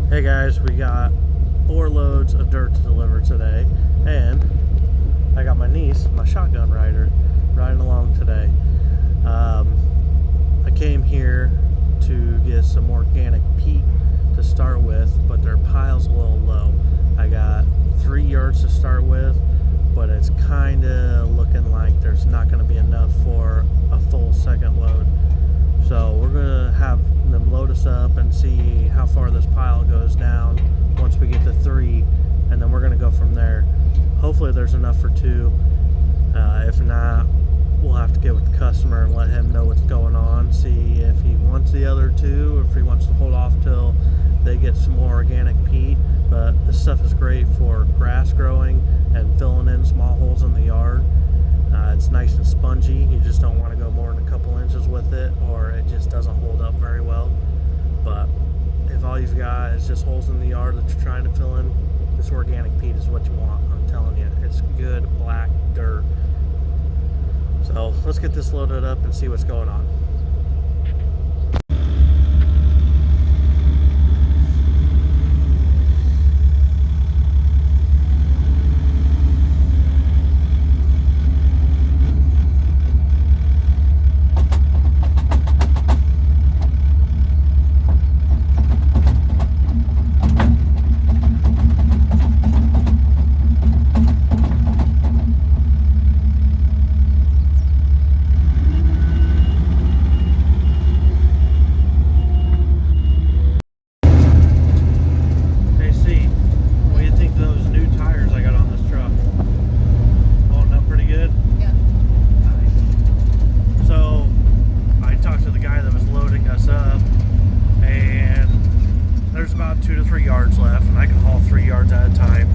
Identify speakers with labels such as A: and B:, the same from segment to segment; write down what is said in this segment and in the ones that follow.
A: Hey guys, we got 4 loads of dirt to deliver today, and I got my niece, my shotgun rider, riding along today. I came here to get some organic peat to start with, but their pile's a little low. I got 3 yards to start with, but it's kind of looking like there's not going to be enough for a full second load. So we're going to have them load us up and see how far this pile goes down once we get to 3, and then we're going to go from there. Hopefully there's enough for 2. If not, we'll have to get with the customer and let him know what's going on, see if he wants the other 2 or if he wants to hold off till they get some more organic peat. But this stuff is great for grass growing and filling in small holes in the yard. It's nice and spongy. You just don't want to go more than a couple inches with it, or it just doesn't hold up very well. But if all you've got is just holes in the yard that you're trying to fill in, this organic peat is what you want. I'm telling you, it's good black dirt. So let's get this loaded up and see what's going on. About 2 to 3 yards left, and I can haul 3 yards at a time.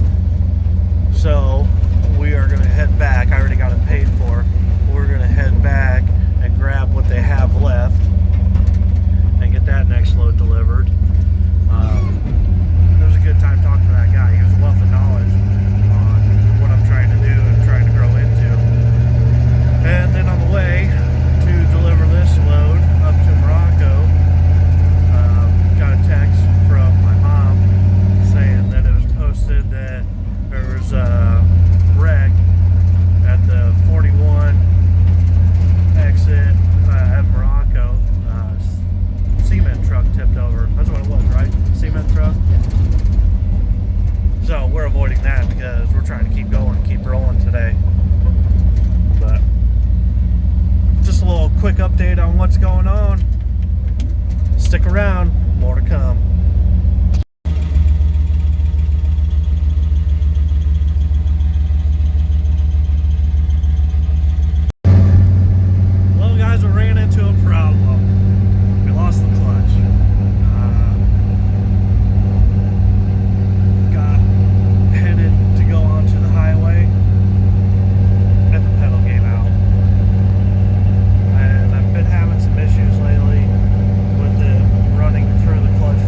A: So we are going to head back. I already got it paid for. We're going to head back and grab what they have left and get that next load delivered. It was a good time talking to that guy. He was a wealth of knowledge on what I'm trying to do and trying to grow into. And then on the way to deliver this load up to Morocco, got a text from my mom saying that it was posted that there was a wreck at the 41 exit at Morocco. Cement truck tipped over. That's what it was, right? Cement truck? So we're avoiding that because we're trying to keep going, keep rolling today. But just a little quick update on what's going on. Stick around, more to come. Well, guys, we ran into a problem. We lost the clutch. Got headed to go onto the highway, and the pedal gave out. And I've been having some issues lately with it running through the clutch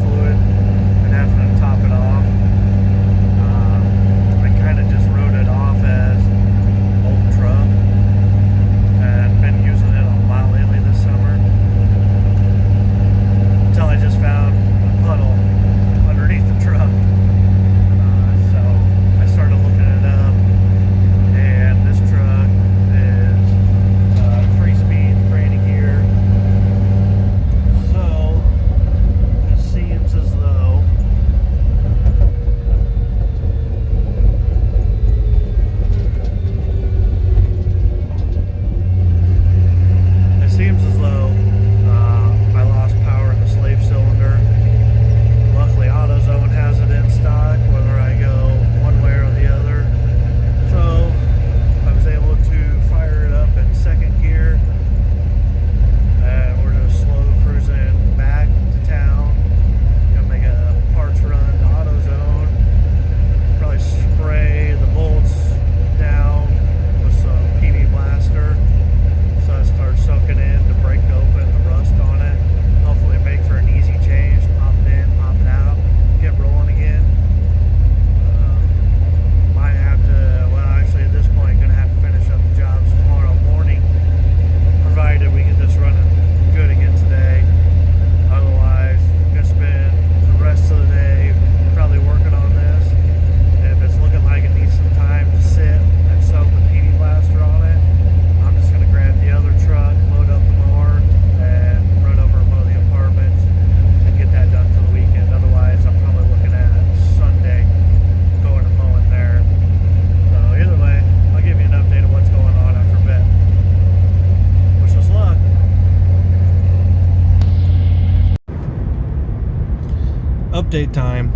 A: update time.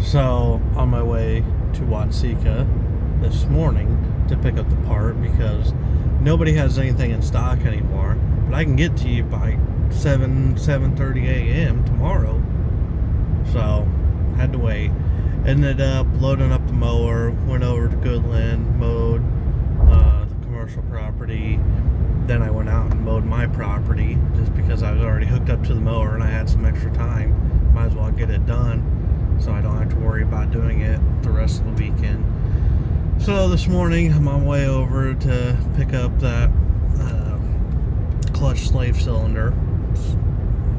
A: So on my way to Watsika this morning to pick up the part because nobody has anything in stock anymore, but I can get to you by 7:30 a.m. tomorrow. So had to wait. Ended up loading up the mower, went over to Goodland, mowed the commercial property. Then I went out and mowed my property just because I was already hooked up to the mower and I had some extra time. Might as well get it done so I don't have to worry about doing it the rest of the weekend. So this morning I'm on my way over to pick up that clutch slave cylinder. It's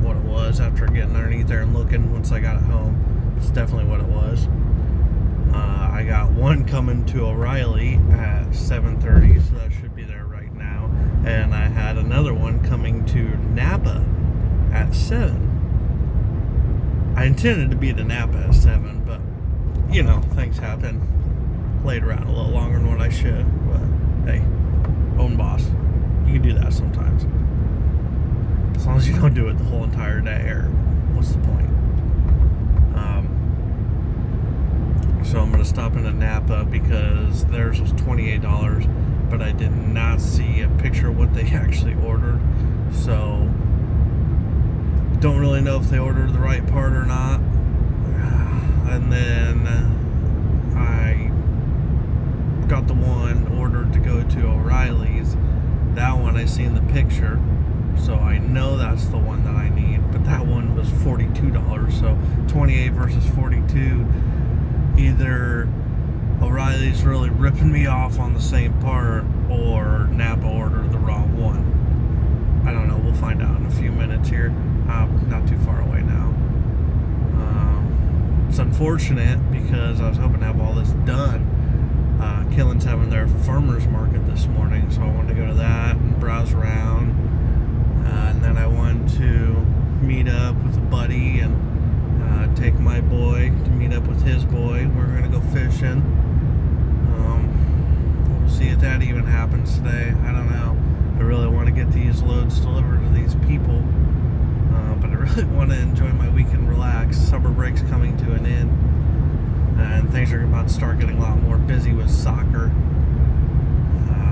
A: what it was after getting underneath there and looking once I got it home. It's definitely what it was. I got one coming to O'Reilly at 7:30, so that should be there right now. And I had another one coming to Napa at 7. I intended to be to Napa at 7, but you know, things happen. Played around a little longer than what I should. But hey, own boss. You can do that sometimes. As long as you don't do it the whole entire day, or what's the point? So I'm going to stop into Napa because theirs was $28, but I did not see a picture of what they actually ordered. So don't really know if they ordered the right part or not. And then I got the one ordered to go to O'Reilly's. That one I seen the picture, so I know that's the one that I need. But that one was $42, so 28 versus 42. Either O'Reilly's really ripping me off on the same part, or Napa ordered the wrong one. I don't know. We'll find out in a few minutes here. Not too far away now. It's unfortunate because I was hoping to have all this done. Killen's having their farmers market this morning, so I wanted to go to that and browse around. And then I wanted to meet up with a buddy and take my boy to meet up with his boy. We're going to go fishing. We'll see if that even happens today. I don't know. I really want to get these loads delivered to these people. But I really want to enjoy my weekend, relax. Summer break's coming to an end. And things are about to start getting a lot more busy with soccer.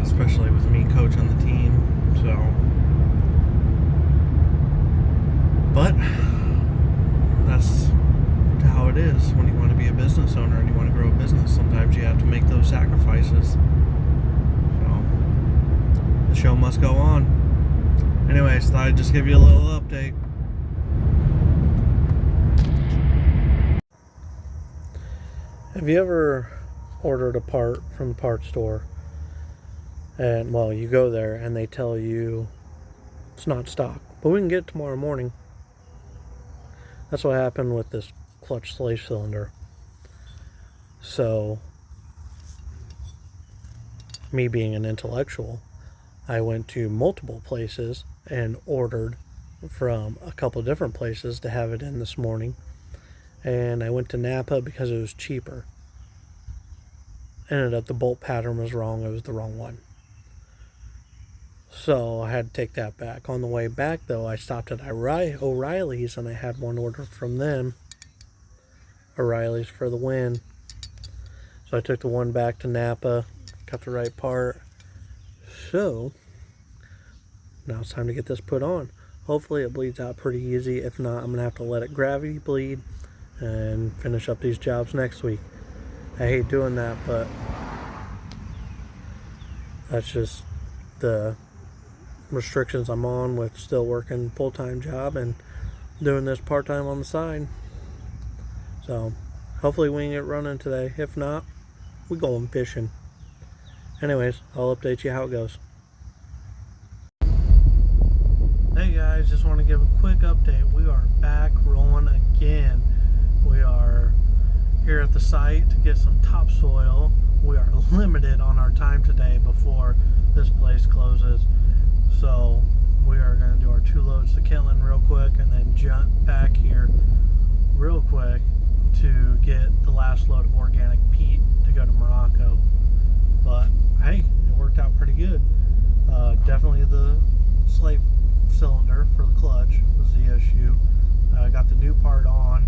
A: Especially with me coaching the team. So. But that's how it is when you want to be a business owner and you want to grow a business. Sometimes you have to make those sacrifices. So the show must go on. Anyways, thought I'd just give you a little update. Have you ever ordered a part from a parts store and, well, you go there and they tell you it's not stock, but we can get it tomorrow morning? That's what happened with this clutch slave cylinder. So, me being an intellectual, I went to multiple places and ordered from a couple different places to have it in this morning. And I went to Napa because it was cheaper. Ended up the bolt pattern was wrong. It was the wrong one. So I had to take that back. On the way back, though, I stopped at O'Reilly's and I had one order from them. O'Reilly's for the win. So I took the one back to Napa, got the right part. So now it's time to get this put on. Hopefully it bleeds out pretty easy. If not, I'm going to have to let it gravity bleed and finish up these jobs next week. I hate doing that, but that's just the restrictions I'm on with still working full-time job and doing this part-time on the side. So hopefully we can get running today. If not, we going fishing. Anyways, I'll update you how it goes. Hey guys, just want to give a quick update. We are back rolling again. We are here at the site to get some topsoil. We are limited on our time today before this place closes. So we are going to do our 2 loads to Kentland real quick and then jump back here real quick to get the last load of organic peat to go to Morocco. But hey, it worked out pretty good. Definitely the slave cylinder for the clutch was the issue. I got the new part on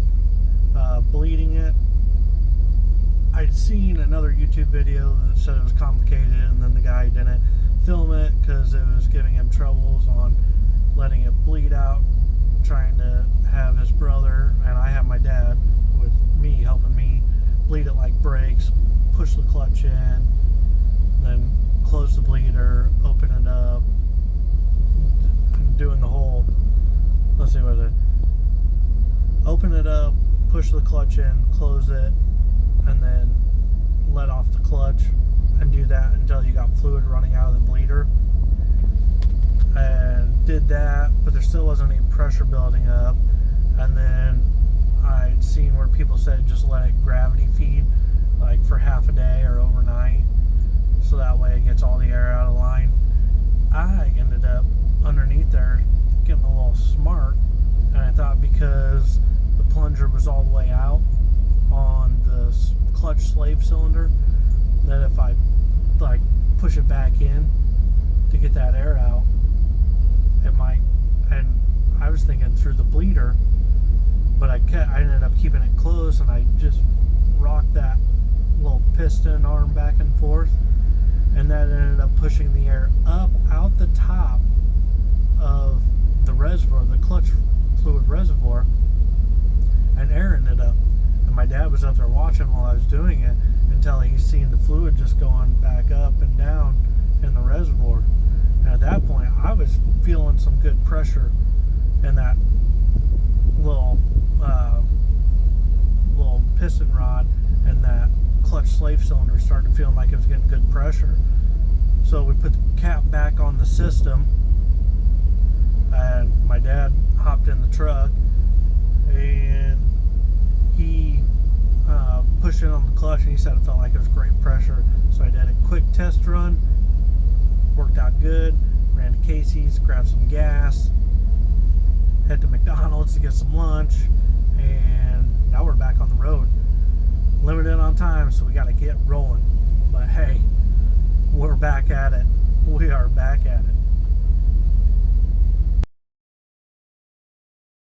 A: YouTube video that said it was complicated, and then the guy didn't film it because it was giving him troubles on letting it bleed out, trying to have his brother, and I have my dad with me helping me bleed it like brakes, push the clutch in, then close the bleeder, open it up, doing the whole, let's see what it is. Open it up, push the clutch in, close it, and then let off the clutch, and do that until you got fluid running out of the bleeder. And did that, but there still wasn't any pressure building up. And then I'd seen where people said just let it gravity feed, like for half a day or overnight, so that way it gets all the air out of line. I ended up underneath there getting a little smart, and I thought because the plunger was all the way out on the clutch slave cylinder, that if I like push it back in to get that air out, it might. And I was thinking through the bleeder, but I ended up keeping it closed, and I just rocked that little piston arm back and forth, and that ended up pushing the air up out the top of the reservoir, the clutch fluid reservoir, and air ended up. And my dad was up there watching while I was doing it until he seen the fluid just going back up and down in the reservoir. And at that point, I was feeling some good pressure in that little piston rod, and that clutch slave cylinder started feeling like it was getting good pressure. So we put the cap back on the system, and my dad hopped in the truck, and he pushed it on the clutch, and he said it felt like it was great pressure. So I did a quick test run, worked out good, ran to Casey's, grabbed some gas, head to McDonald's to get some lunch, and now we're back on the road. Limited on time, so we got to get rolling. But hey, we're back at it. We are back at it.